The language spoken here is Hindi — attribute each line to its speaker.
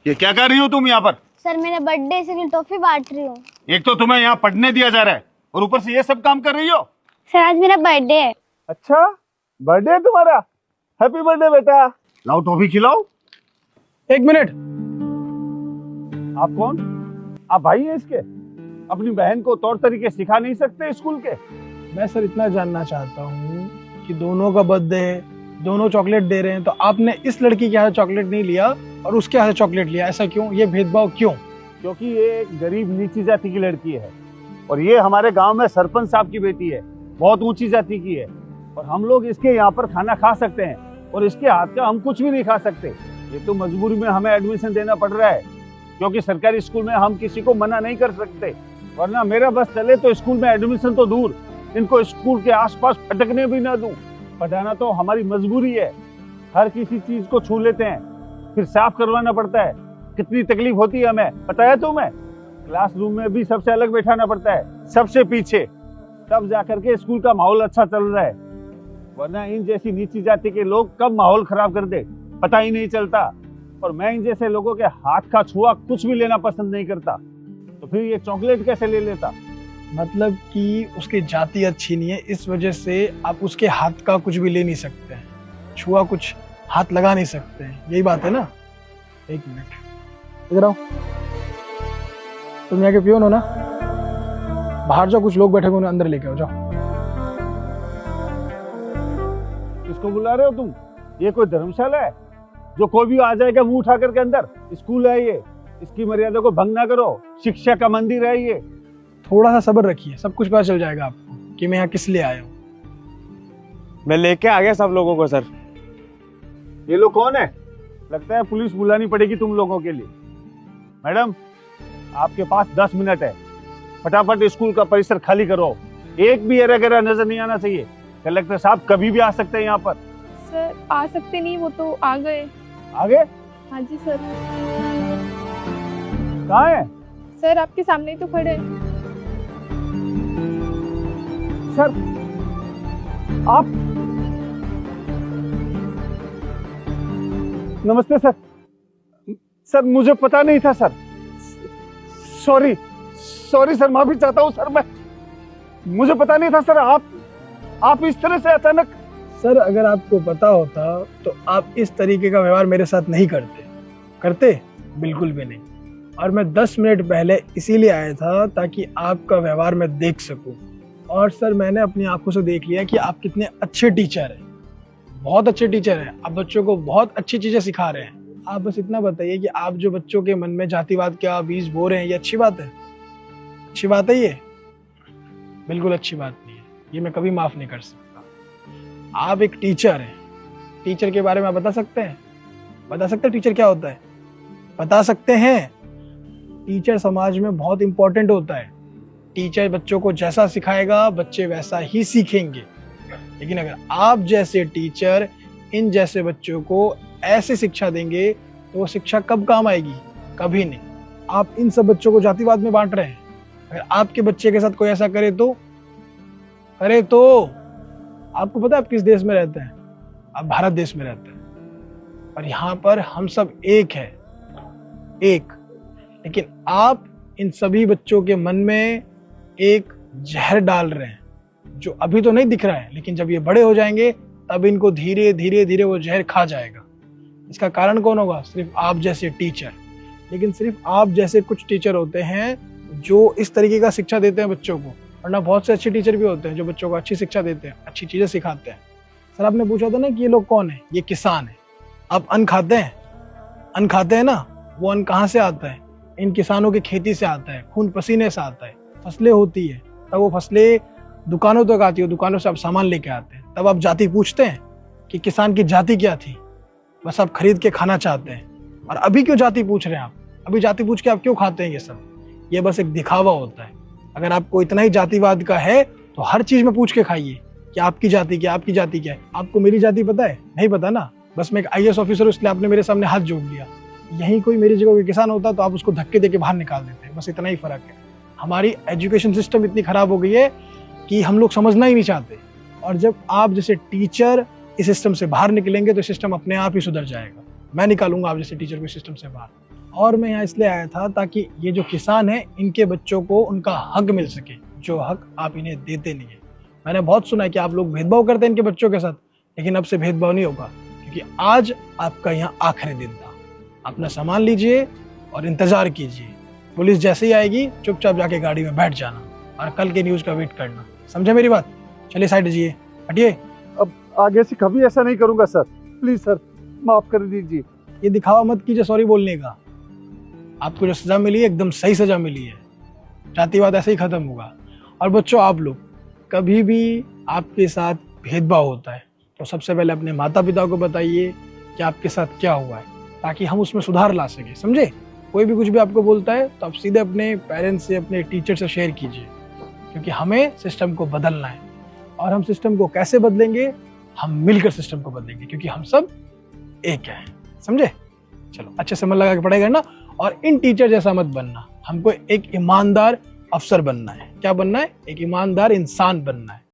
Speaker 1: ये क्या कर रही हो तुम यहाँ पर?
Speaker 2: सर मेरा बर्थडे इसलिए टॉफी बांट रही हूँ।
Speaker 1: एक तो तुम्हें यहाँ पढ़ने दिया जा रहा है और ऊपर से ये सब काम कर रही हो।
Speaker 2: सर आज मेरा बर्थडे है।
Speaker 1: अच्छा, बर्थडे है तुम्हारा? हैप्पी बर्थडे बेटा। लाओ टॉफी खिलाओ।
Speaker 3: एक मिनट,
Speaker 1: आप कौन? आप भाई हैं इसके? अपनी बहन को तौर तरीके सिखा नहीं सकते स्कूल के?
Speaker 3: मैं सर इतना जानना चाहता हूँ कि दोनों का बर्थडे है, दोनों चॉकलेट दे रहे हैं, तो आपने इस लड़की के हाथ चॉकलेट नहीं लिया और उसके हाथ चॉकलेट लिया, ऐसा क्यों? ये भेदभाव क्यों?
Speaker 1: क्योंकि ये एक गरीब नीची जाति की लड़की है और ये हमारे गांव में सरपंच साहब की बेटी है, बहुत ऊंची जाति की है और हम लोग इसके यहाँ पर खाना खा सकते हैं और इसके हाथ का हम कुछ भी नहीं खा सकते। ये तो मजबूरी में हमें एडमिशन देना पड़ रहा है क्योंकि सरकारी स्कूल में हम किसी को मना नहीं कर सकते, वरना मेरा बस चले तो स्कूल में एडमिशन तो दूर, इनको स्कूल के आसपास भटकने भी ना दूं। पढ़ाना तो हमारी मजबूरी है। हर किसी चीज को छू लेते हैं, फिर साफ करवाना पड़ता है। कितनी तकलीफ होती है हमें, पता है तुम्हें? क्लासरूम में भी सबसे अलग बैठाना पड़ता है, सबसे पीछे, तब जाकर के स्कूल का माहौल अच्छा चल रहा है, वरना इन जैसी नीची जाति के लोग कब माहौल खराब कर दे पता ही नहीं चलता। और मैं इन जैसे लोगों के हाथ का छुआ कुछ भी लेना पसंद नहीं करता, तो फिर ये चॉकलेट कैसे ले लेता?
Speaker 3: मतलब कि उसकी जाति अच्छी नहीं है, इस वजह से आप उसके हाथ का कुछ भी ले नहीं सकते हैं, छुआ कुछ हाथ लगा नहीं सकते हैं, यही बात है ना? एक मिनट इधर आओ, तुम यहाँ के पियोन हो ना? बाहर जाओ, कुछ लोग बैठे हुए उन्हें अंदर लेके आओ, जाओ।
Speaker 1: किसको बुला रहे हो तुम? ये कोई धर्मशाला है जो कोई भी आ जाएगा मुंह उठा करके अंदर? स्कूल है ये, इसकी मर्यादा को भंग ना करो, शिक्षा का मंदिर है ये।
Speaker 3: थोड़ा सा सब्र रखिए, सब कुछ पता चल जाएगा आपको कि मैं यहाँ किस लिए आया हूँ।
Speaker 4: मैं लेके आ गया सब लोगों को सर।
Speaker 1: ये लोग कौन है? लगता है पुलिस बुलानी पड़ेगी तुम लोगों के लिए। मैडम, आपके पास 10 मिनट है, फटाफट स्कूल का परिसर खाली करो, एक भी एरा गैरा नजर नहीं आना चाहिए। कलेक्टर साहब कभी भी आ सकते हैं यहाँ पर।
Speaker 5: सर आ सकते नहीं, वो तो आ गए।
Speaker 1: आगे?
Speaker 5: हाँ जी सर।
Speaker 1: कहाँ है?
Speaker 5: सर आपके सामने ही तो खड़े हैं।
Speaker 1: सर आप? नमस्ते सर। सर मुझे पता नहीं था सर, सॉरी सॉरी सर, माफी चाहता हूँ सर। मैं मुझे पता नहीं था सर, आप इस तरह से अचानक।
Speaker 3: सर अगर आपको पता होता तो आप इस तरीके का व्यवहार मेरे साथ नहीं करते, बिल्कुल भी नहीं। और मैं 10 मिनट पहले इसीलिए आया था ताकि आपका व्यवहार मैं देख सकूं। और सर मैंने अपनी आंखों से देख लिया कि आप कितने अच्छे टीचर हैं, बहुत अच्छे टीचर हैं। आप बच्चों को बहुत अच्छी चीजें सिखा रहे हैं। आप बस इतना बताइए कि आप जो बच्चों के मन में जातिवाद का बीज बो रहे हैं, ये अच्छी बात है? अच्छी बात है ये? बिल्कुल अच्छी बात नहीं है, ये मैं कभी माफ नहीं कर सकता। आप एक टीचर हैं, टीचर के बारे में आप बता सकते हैं? बता सकते हैं टीचर क्या होता है? बता सकते हैं? टीचर समाज में बहुत इंपॉर्टेंट होता है। टीचर बच्चों को जैसा सिखाएगा बच्चे वैसा ही सीखेंगे। लेकिन अगर आप जैसे टीचर इन जैसे बच्चों को ऐसे शिक्षा देंगे तो वो शिक्षा कब काम आएगी? कभी नहीं। आप इन सब बच्चों को जातिवाद में बांट रहे हैं। अगर आपके बच्चे के साथ कोई ऐसा करे तो आपको पता है आप किस देश में रहते हैं? आप भारत देश में रहते हैं और यहाँ पर हम सब एक है, एक। लेकिन आप इन सभी बच्चों के मन में एक जहर डाल रहे हैं जो अभी तो नहीं दिख रहा है, लेकिन जब ये बड़े हो जाएंगे तब इनको धीरे धीरे धीरे वो जहर खा जाएगा। इसका कारण कौन होगा? सिर्फ आप जैसे टीचर। लेकिन सिर्फ आप जैसे कुछ टीचर होते हैं जो इस तरीके का शिक्षा देते हैं बच्चों को, वरना बहुत से अच्छे टीचर भी होते हैं जो बच्चों को अच्छी शिक्षा देते हैं, अच्छी चीजें सिखाते हैं। सर आपने पूछा था ना कि ये लोग कौन है? ये किसान है। आप अन्न खाते हैं? अन्न खाते हैं ना? वो अन्न कहाँ से आता है? इन किसानों की खेती से आता है, खून पसीने से आता है। फसलें होती है, तब वो फसलें दुकानों तक आती है, दुकानों से आप सामान लेके आते हैं। तब आप जाति पूछते हैं कि किसान की जाति क्या थी? बस आप खरीद के खाना चाहते हैं। और अभी क्यों जाति पूछ रहे हैं आप? अभी जाति पूछ के आप क्यों खाते हैं ये सब? ये बस एक दिखावा होता है। अगर आपको इतना ही जातिवाद का है तो हर चीज में पूछ के खाइए कि आपकी जाति क्या, आपकी जाति क्या है। आपको मेरी जाति पता है? नहीं पता ना। बस मैं एक IAS ऑफिसर हूँ इसलिए आपने मेरे सामने हाथ जोड़ लिया। यही कोई मेरी जगह कोई किसान होता तो आप उसको धक्के देके बाहर निकाल देते। बस इतना ही फर्क है। हमारी एजुकेशन सिस्टम इतनी खराब हो गई है कि हम लोग समझना ही नहीं चाहते। और जब आप जैसे टीचर इस सिस्टम से बाहर निकलेंगे तो सिस्टम अपने आप ही सुधर जाएगा। मैं निकालूंगा आप जैसे टीचर को इस सिस्टम से बाहर। और मैं यहाँ इसलिए आया था ताकि ये जो किसान है इनके बच्चों को उनका हक मिल सके, जो हक आप इन्हें देते नहीं है। मैंने बहुत सुना है कि आप लोग भेदभाव करते हैं इनके बच्चों के साथ, लेकिन अब से भेदभाव नहीं होगा, क्योंकि आज आपका यहाँ आखिरी दिन था। अपना सामान लीजिए और इंतजार कीजिए, पुलिस जैसे ही आएगी चुपचाप जाके गाड़ी में बैठ जाना और कल के न्यूज का वेट करना। समझे मेरी बात? चलिए साइड दीजिए, हटिए।
Speaker 1: अब आगे से कभी ऐसा नहीं करूंगा सर, प्लीज सर माफ कर दीजिए।
Speaker 3: ये दिखावा मत कीजिए सॉरी बोलने का। आपको जो सजा मिली है एकदम सही सजा मिली है, जातिवाद ऐसे ही खत्म होगा। और बच्चों, आप लोग कभी भी आपके साथ भेदभाव होता है तो सबसे पहले अपने माता पिता को बताइए कि आपके साथ क्या हुआ है, ताकि हम उसमें सुधार ला सके। समझे? कोई भी कुछ भी आपको बोलता है तो आप सीधे अपने पेरेंट्स से, अपने टीचर से शेयर कीजिए, क्योंकि हमें सिस्टम को बदलना है। और हम सिस्टम को कैसे बदलेंगे? हम मिलकर सिस्टम को बदलेंगे, क्योंकि हम सब एक हैं। समझे? चलो अच्छे से मन लगा के पढ़ाई करना और इन टीचर जैसा मत बनना। हमको एक ईमानदार अफसर बनना है। क्या बनना है? एक ईमानदार इंसान बनना है।